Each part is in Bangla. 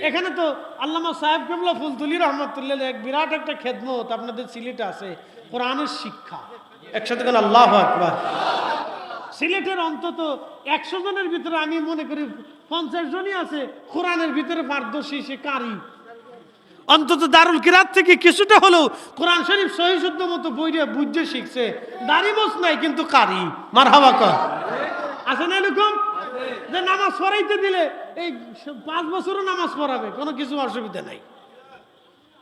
এখানে তো আল্লামা সাহেব কেবলা ফুলতুলি রহমতুল্লাহ এক বিরাট একটা খেদমত আপনাদের সিলেটে আছে, কোরআনের শিক্ষা। একসাথে বলেন আল্লাহু আকবার। সিলেটের অন্তত 100 জনের ভিতরে আমি মনে করি 50 জনই আছে কোরআনের ভিতরে পারদর্শী, সে কারি। অন্তত দারুল কিরাত থেকে কিছুটা হলেও কোরআন শরীফ সহি শুদ্ধ মতো বইটা বুঝে শিখছে, দাড়ি মোছ নাই কিন্তু কারি। মারহাবা কর। আছে না এরকম যে নামাজ পড়াইতে দিলে এই 5 বছরও নামাজ পড়াবে, কোনো কিছু অসুবিধা নাই।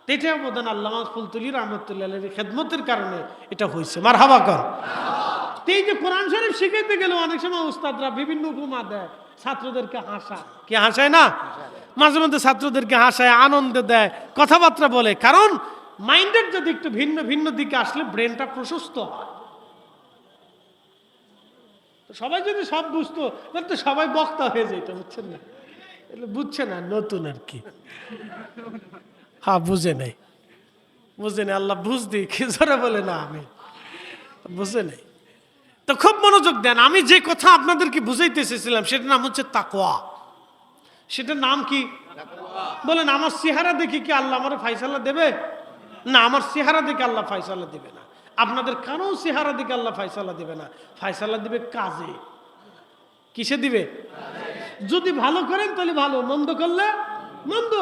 এটা অবদান আল্লামা ফুলতুলি রহমতুল্লাহ খেদমতের কারণে এটা হয়েছে। মারহাবা কর। এই যে কোরআন শরীফ শিখাইতে গেলে অনেক সময় উস্তাদরা বিভিন্ন উপমা দেয়, ছাত্রদেরকে হাসায়। কি হাসায় না? মাঝে মধ্যে ছাত্রদেরকে হাসায়, আনন্দ দেয়, কথাবার্তা বলে। কারণ মাইন্ডের যদি একটু ভিন্ন ভিন্ন দিকে আসলে ব্রেনটা প্রশস্ত হয়। সবাই যদি সব বুঝতো তাহলে তো সবাই বক্তা হয়ে যেত, বুঝছেন না? বুঝছে না, নতুন আর কি। হ্যাঁ, বুঝে নাই, বুঝে নাই। আল্লাহ বুঝ দিই, কি জোরে বলে না, আমি বুঝে নাই। তো খুব মনোযোগ দেন। আমি যে কথা আপনাদেরকে বুঝাইতে এসেছিলাম সেটার নাম হচ্ছে তাকওয়া। সেটার নাম কি? বলেন, আমার চেহারা দেখে কি আল্লাহ আমার ফায়সালা দেবে? না, আমার চেহারা দেখে আল্লাহ ফায়সালা দেবে না। আপনাদের কারো চেহারা দেখে আল্লাহ ফায়সালা দেবে না। ফায়সালা দিবে কাজে। কিসে দিবে? যদি ভালো করেন তাহলে ভালো, মন্দ করলে মন্দ।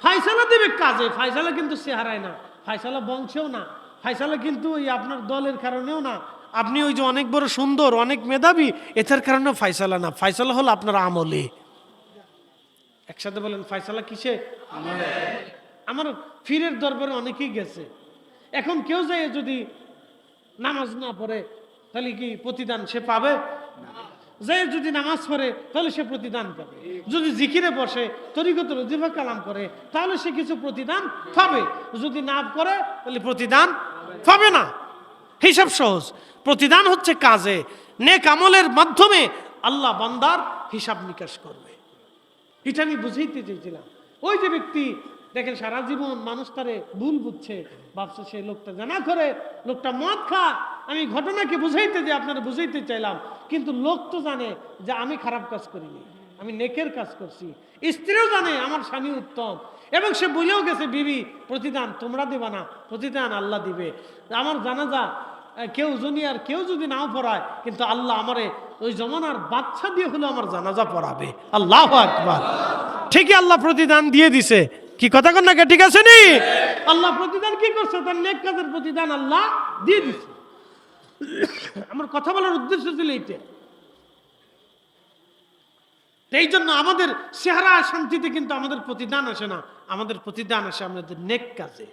ফায়সালা দিবে কাজে। ফায়সালা কিন্তু চেহারায় না, ফায়সালা বংশেও না, ফায়সালা কিন্তু ওই আপনার দলের কারণেও না, আপনি ওই যে অনেক বড় সুন্দর, অনেক মেধাবী, এটার কারণেও ফায়সালা না। ফায়সালা হলো আপনার আমলে। একসাথে বলেন, ফায়সালা কিসে? আমার পীরের দরবারে অনেকেই গেছে। এখন কেউ যায় যদি নামাজ না পড়ে তাহলে কি প্রতিদান সে পাবে? যে যদি নামাজ পড়ে তাহলে সে প্রতিদান পাবে। যদি জিকিরে বসে, তরিকত ওজিফা কালাম করে, তাহলে সে কিছু প্রতিদান পাবে। যদি না করে তাহলে প্রতিদান পাবে না। হিসাব সহজ। প্রতিদান হচ্ছে কাজে। নেক আমলের মাধ্যমে আল্লাহ বান্দার হিসাব নিকাশ করবে। এটা আমি বুঝাইতে চেয়েছিলাম। ওই যে ব্যক্তি দেখেন সারা জীবন মানুষ তারে ভুল বুঝছে, ভাবছে সে লোকটা জানা করে, লোকটা মদ খায়। আমি ঘটনাকে বুঝাইতে যে আপনারা বুঝাইতে চাইলাম, কিন্তু লোক তো জানে যে আমি খারাপ কাজ করিনি, আমি নেকের কাজ করছি। স্ত্রীও জানে আমার স্বামী উত্তম, এবং সে বলেও গেছে, বিবি প্রতিদান তোমরা দিবা না, প্রতিদান আল্লাহ দিবে। আমার জানাজা কেউ জুনিয়ার কেউ যদি নাও পড়ায়, কিন্তু আল্লাহ আমারে ওই জমানার বাচ্চা দিয়ে হলো আমার জানাজা পড়াবে। আল্লাহু আকবার। ঠিকই আল্লাহ প্রতিদান দিয়ে দিছে। কি কথা কন না? ঠিক আছে নি? আল্লাহ প্রতিদান কি করছে? তার নেক কাজের প্রতিদান আল্লাহ দিয়ে দিছে। আমার কথা বলার উদ্দেশ্য ছিল এইটা। এই জন্য আমাদের চেহারা শান্তিতে কিন্তু আমাদের প্রতিদান আসে না, আমাদের প্রতিদান আসে আমাদের নেক কাজে।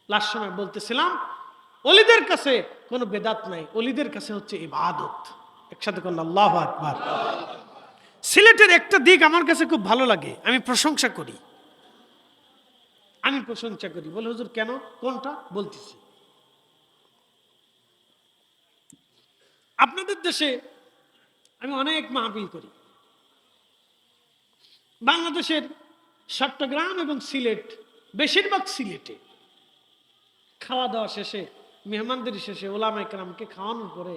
লাস্ট সময় বলতেছিলাম, ওলিদের কাছে কোনো বেদাত নাই, ওলিদের কাছে হচ্ছে ইবাদত। একসাথে কোন আল্লাহু আকবার। সিলেটের একটা দিক আমার কাছে খুব ভালো লাগে, আমি প্রশংসা করি। বলে, হুজুর কেন? কোনটা? বলতেছি। আপনাদের দেশে আমি অনেক মাহফিল করি। বাংলাদেশের চট্টগ্রাম এবং সিলেট, বেশিরভাগ সিলেটে খাওয়া দাওয়া শেষে, মেহমানদের শেষে ওলামা ইকরামকে খাওয়ানোর পরে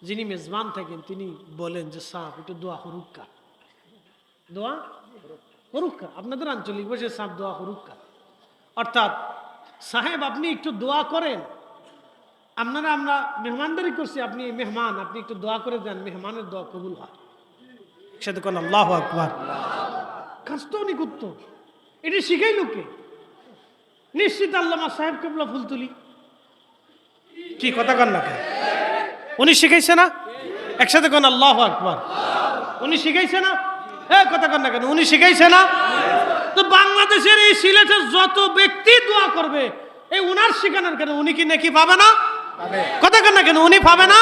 যিনি মেজবান থাকেন তিনি বলেন যে সাহেব একটু দোয়া হরুক্কা, দোয়া হরুক্কা। আপনাদের আঞ্চলিক ভাষে সাহেব দোয়া হরুক্কা, অর্থাৎ সাহেব আপনি একটু দোয়া করেন। আমরা মেহমানদারি করছি, আপনি মেহমান, আপনি একটু দোয়া করে দেন, মেহমানের দোয়া কবুল হয়। সাথে কোন আল্লাহু আকবার। কাজটা অনেক উত্তম। এটা শিখাই লোকে নিশ্চিত আল্লামা সাহেব কেবলা ফুলতুলি। কি কথা কন না? উনি শিখাইছে না? একসাথে কোন আল্লাহু আকবার। উনি শিখাইছে না? কথা কন না কেন? উনি শিখাইছে না? তো বাংলাদেশের এই সিলেটের যত ব্যক্তি দোয়া করবে এই উনার শিখানোর কেন, উনি কি নাকি পাবে না? কথা কন না কেন? উনি পাবে না?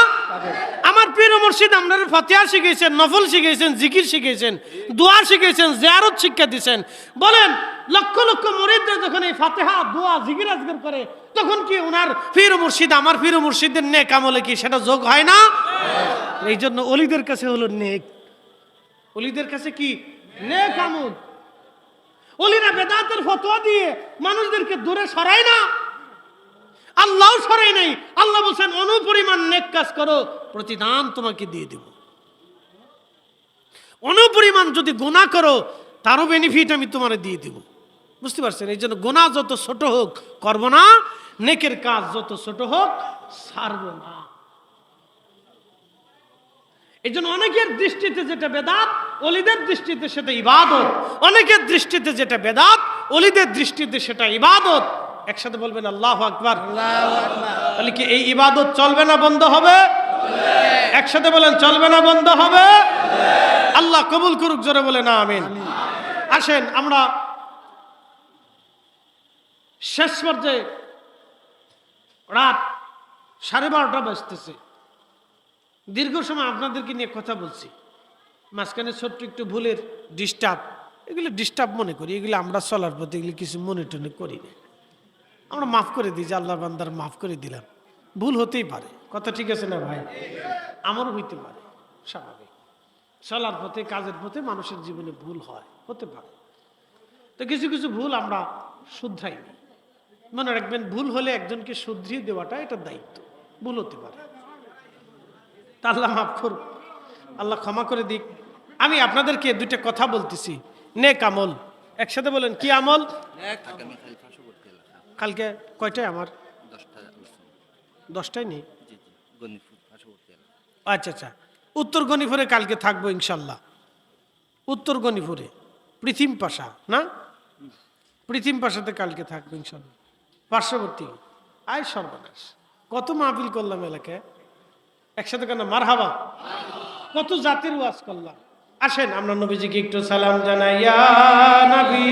আমার পীর ও মুর্শিদ আপনারা ফাতিহা শিখিয়েছেন, নফল শিখিয়েছেন, জিকির শিখিয়েছেন, দোয়া শিখিয়েছেন, জিয়ারত শিক্ষা দিয়েছেন। বলেন, লক্ষ লক্ষ মুরিদরা যখন এই ফাতিহা, দোয়া, জিকির আজকার করে, তখন কি উনার পীর ও মুর্শিদ, আমার পীর ও মুর্শিদের নেক আমলে কি সেটা যোগ হয় না? এই জন্য ওলিদের কাছে হলো নেক, ওলিদের কাছে কি নেক আমল। ওলিরা বেদাতের ফতোয়া দিয়ে মানুষদেরকে দূরে সরায় না, আল্লাহ সরাই নাই। আল্লাহ বলছেন অনুপরিমাণ নেক কাজ করো, প্রতিদান তোমাকে দিয়ে দেব। অনুপরিমাণ যদি গুনাহ করো, তারও বেনিফিট আমি তোমারে দিয়ে দিব। বুঝতে পারছেন? এই জন্য গুনাহ যত ছোট হোক করব না, নেকের কাজ যত ছোট হোক ছাড়ব না। এই জন্য অনেকের দৃষ্টিতে যেটা বেদাত, ওলিদের দৃষ্টিতে সেটা ইবাদত। অনেকের দৃষ্টিতে যেটা বেদাত, ওলিদের দৃষ্টিতে সেটা ইবাদত। একসাথে বলবেন আল্লাহু আকবার। তাহলে কি এই ইবাদত চলবে না বন্ধ হবে? একসাথে বলেন চলবে না বন্ধ হবে? আল্লাহ কবুল করুক, জোরে বলেন আমিন। আসেন আমরা শেষ পর্যায়ে, রাত 12:30 বাজতেছে। দীর্ঘ সময় আপনাদেরকে নিয়ে কথা বলছি, মাঝখানে ছোট্ট একটু ভুলের ডিস্টার্ব, এগুলো ডিস্টার্ব মনে করি, এগুলো আমরা চলার পথে এগুলো কিছু মনে টনে করি না, আমরা মাফ করে দিই যে আল্লাহ বান্দার মাফ করে দিলাম। ভুল হতেই পারে, কথা ঠিক আছে না ভাই? আমারও হইতে পারে, স্বাভাবিক। চলার পথে কাজের পথে মানুষের জীবনে ভুল হয়, হতে পারে। তো কিছু কিছু ভুল আমরা শুধরাই নি। মনে রাখবেন, ভুল হলে একজনকে শুধরিয়ে দেওয়াটা এটা দায়িত্ব। ভুল হতে পারে, তা আল্লাহ মাফ করুক, আল্লাহ ক্ষমা করে দিক। আমি আপনাদেরকে দুইটা কথা বলতেছি, নেক আমল। একসাথে বলেন কি আমল? কালকে কয়টায়? আমার 10টায় নেই। আচ্ছা আচ্ছা, উত্তর গণিপুরে কালকে থাকবো ইনশাল্লাহ। উত্তর গণিপুরে পৃথিম পাশা না, পৃথিম পাশাতে কালকে থাকবো ইনশাল্লাহ। পার্শ্ববর্তী আয় সর্বনাশ, কত মাহফিল করলাম এলাকায়, একসাথে কেন মারহাবা, কত জাতির ওয়াজ করলাম। আসেন আমরা নবীজিকে একটু সালাম জানাই, ইয়া নবী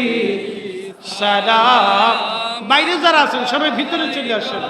সালাম। বাইরে যারা আছেন সবাই ভিতরে চলে আসেন।